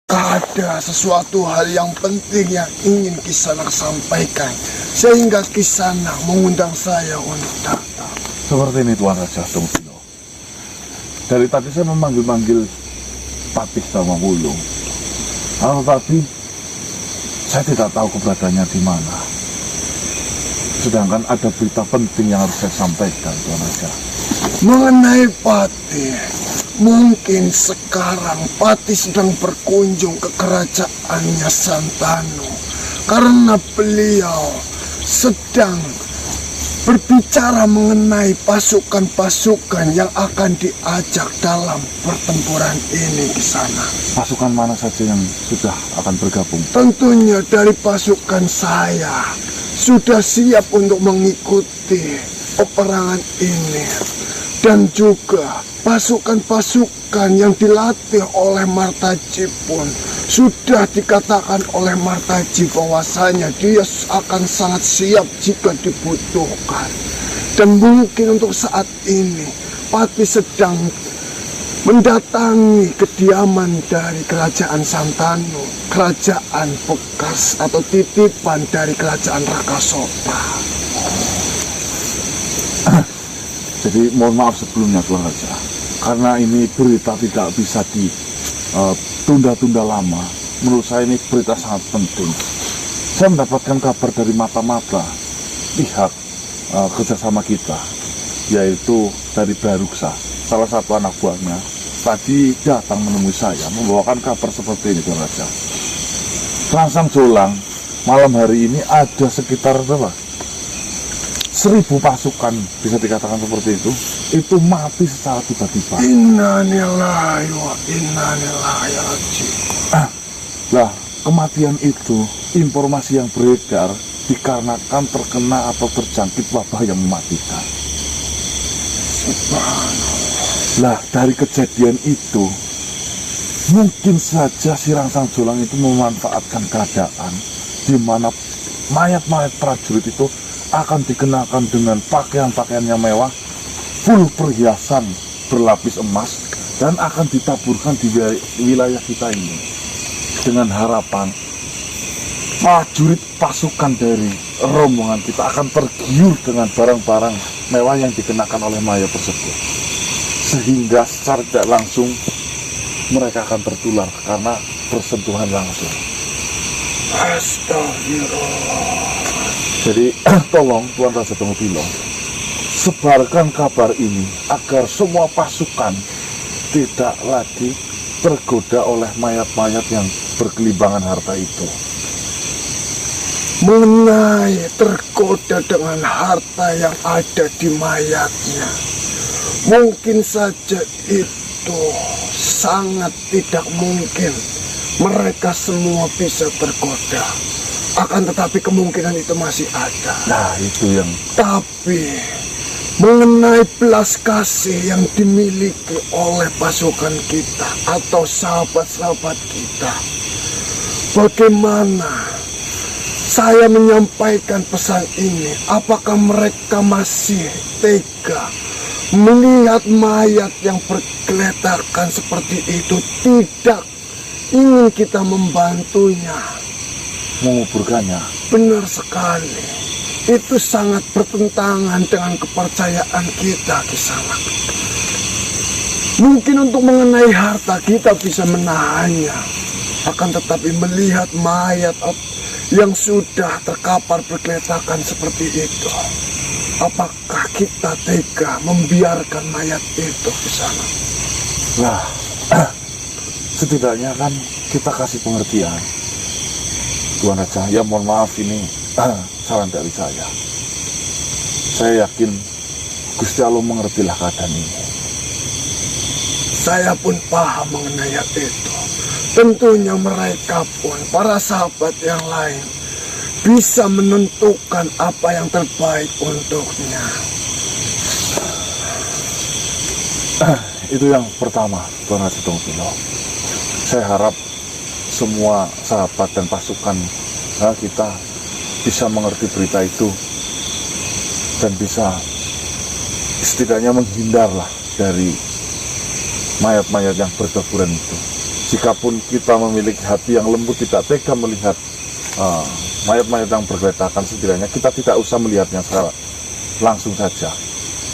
ada sesuatu hal yang penting yang ingin Kisanak sampaikan, sehingga Kisanak mengundang saya untuk datang. Seperti ini Tuan Raja Tungpilo. Dari tadi saya memanggil-manggil Patih sama Wulung. Tapi saya tidak tahu keberadaannya di mana. Sedangkan ada berita penting yang harus saya sampaikan, Tuan Raja. Mengenai Patih, mungkin sekarang Patih sedang berkunjung ke kerajaannya Santanu, karena beliau sedang berbicara mengenai pasukan-pasukan yang akan diajak dalam pertempuran ini di sana. Pasukan mana saja yang sudah akan bergabung? Tentunya dari pasukan saya sudah siap untuk mengikuti peperangan ini. Dan juga pasukan-pasukan yang dilatih oleh Martaji pun sudah dikatakan oleh Martaji bahwasanya dia akan sangat siap jika dibutuhkan. Dan mungkin untuk saat ini Patih sedang mendatangi kediaman dari kerajaan Santanu, kerajaan bekas atau titipan dari kerajaan Rakasoka. Jadi mohon maaf sebelumnya Tuan Raja, karena ini berita tidak bisa ditunda-tunda lama. Menurut saya ini berita sangat penting. Saya mendapatkan kabar dari mata-mata pihak kerjasama kita, yaitu dari Baruksa, salah satu anak buahnya. Tadi datang menemui saya membawakan kabar seperti ini Tuan Raja. Rangsang Jolang malam hari ini ada sekitar berapa? 1000 pasukan, bisa dikatakan seperti itu mati secara tiba-tiba. Innalillahi wa inna ilaihi raji'un. Lah, kematian itu informasi yang beredar dikarenakan terkena atau terjangkit wabah yang mematikan. Subhanallah. Lah, dari kejadian itu mungkin saja si Rangsang Jolang itu memanfaatkan keadaan di mana mayat-mayat prajurit itu akan dikenakan dengan pakaian-pakaian yang mewah, full perhiasan berlapis emas, dan akan ditaburkan di wilayah kita ini dengan harapan prajurit pasukan dari rombongan kita akan tergiur dengan barang-barang mewah yang dikenakan oleh mayat tersebut, sehingga secara tidak langsung mereka akan tertular karena bersentuhan langsung. Astagfirullah. Jadi tolong Tuan Raja Tungpilo, sebarkan kabar ini agar semua pasukan tidak lagi tergoda oleh mayat-mayat yang berkelimbangan harta itu. Mengenai tergoda dengan harta yang ada di mayatnya, mungkin saja itu sangat tidak mungkin mereka semua bisa tergoda. Akan tetapi kemungkinan itu masih ada. Nah, itu yang... Tapi mengenai belas kasih yang dimiliki oleh pasukan kita atau sahabat-sahabat kita, bagaimana saya menyampaikan pesan ini? Apakah mereka masih tega melihat mayat yang bergeletakan seperti itu, tidak ingin kita membantunya, menguburkannya? Benar sekali. Itu sangat bertentangan dengan kepercayaan kita di sana. Mungkin untuk mengenai harta kita bisa menahannya, akan tetapi melihat mayat yang sudah terkapar bergeletakan seperti itu, apakah kita tega membiarkan mayat itu di sana? Nah, setidaknya kan kita kasih pengertian. Tuan Raja, ya mohon maaf ini saran dari saya. Saya yakin Gusti Allah mengertilah keadaan ini. Saya pun paham mengenai itu. Tentunya mereka pun, para sahabat yang lain, bisa menentukan apa yang terbaik untuknya. Itu yang pertama, Tuan Raja Tungpilo. Saya harap semua sahabat dan pasukan kita bisa mengerti berita itu dan bisa setidaknya menghindarlah dari mayat-mayat yang berdeburan itu. Jikapun kita memiliki hati yang lembut, tidak tega melihat mayat-mayat yang bergeletakan, setidaknya kita tidak usah melihatnya secara langsung saja.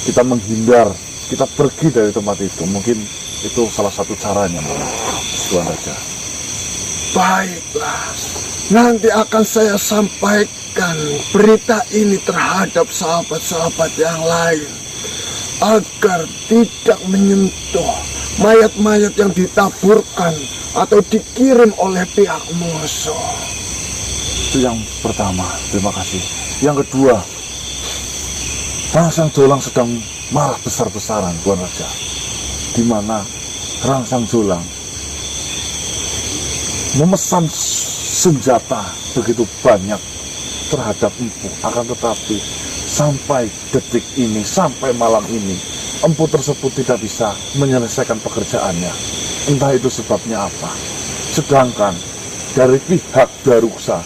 Kita menghindar, kita pergi dari tempat itu. Mungkin itu salah satu caranya, Tuan Raja. Baiklah, nanti akan saya sampaikan berita ini terhadap sahabat-sahabat yang lain, agar tidak menyentuh mayat-mayat yang ditaburkan atau dikirim oleh pihak musuh. Itu yang pertama, terima kasih. Yang kedua, Rangsang Jolang sedang marah besar-besaran, Tuan Raja, di mana Rangsang Jolang memesan senjata begitu banyak terhadap Empu. Akan tetapi sampai detik ini, sampai malam ini, Empu tersebut tidak bisa menyelesaikan pekerjaannya. Entah itu sebabnya apa. Sedangkan dari pihak Daruksa,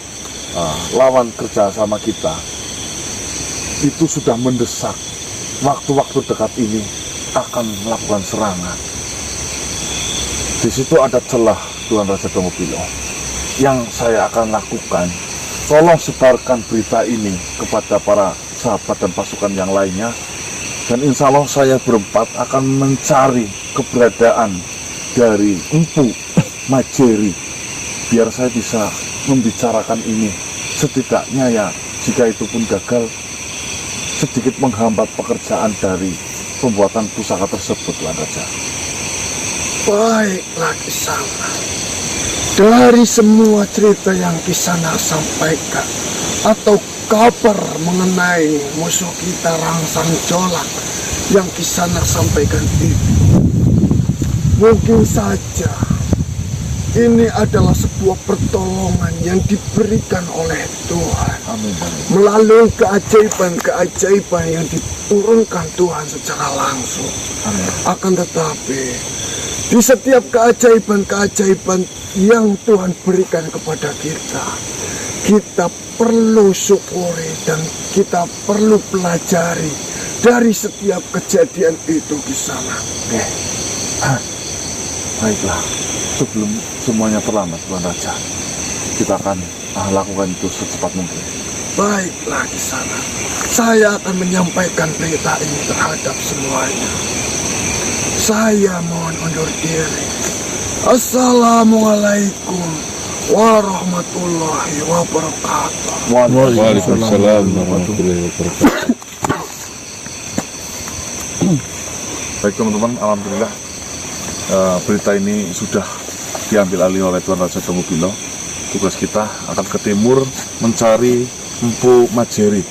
lawan kerja sama kita, itu sudah mendesak waktu-waktu dekat ini akan melakukan serangan. Di situ ada celah, Tuan Raja Domopilo. Yang saya akan lakukan, tolong sebarkan berita ini kepada para sahabat dan pasukan yang lainnya. Dan insya Allah saya berempat akan mencari keberadaan dari Empu Majeri, biar saya bisa membicarakan ini. Setidaknya ya, jika itu pun gagal, sedikit menghambat pekerjaan dari pembuatan pusaka tersebut, Tuan Raja. Baiklah Kisana, dari semua cerita yang Kisana sampaikan atau kabar mengenai musuh kita Rangsang Jolang yang Kisana sampaikan itu, mungkin saja ini adalah sebuah pertolongan yang diberikan oleh Tuhan. Amin. Melalui keajaiban-keajaiban yang diturunkan Tuhan secara langsung. Amin. Akan tetapi di setiap keajaiban-keajaiban yang Tuhan berikan kepada kita, kita perlu syukuri dan kita perlu pelajari dari setiap kejadian itu di sana. Baiklah, sebelum semuanya terlambat, Tuan Raja, kita akan lakukan itu secepat mungkin. Baiklah di sana, saya akan menyampaikan berita ini terhadap semuanya. Saya mohon undur diri. Assalamualaikum warahmatullahi wabarakatuh. Waalaikumsalam warahmatullahi wabarakatuh. Baik teman-teman, alhamdulillah berita ini sudah diambil alih oleh Tuan Raja Domopilo. Tugas kita akan ke timur mencari Empu Majeri.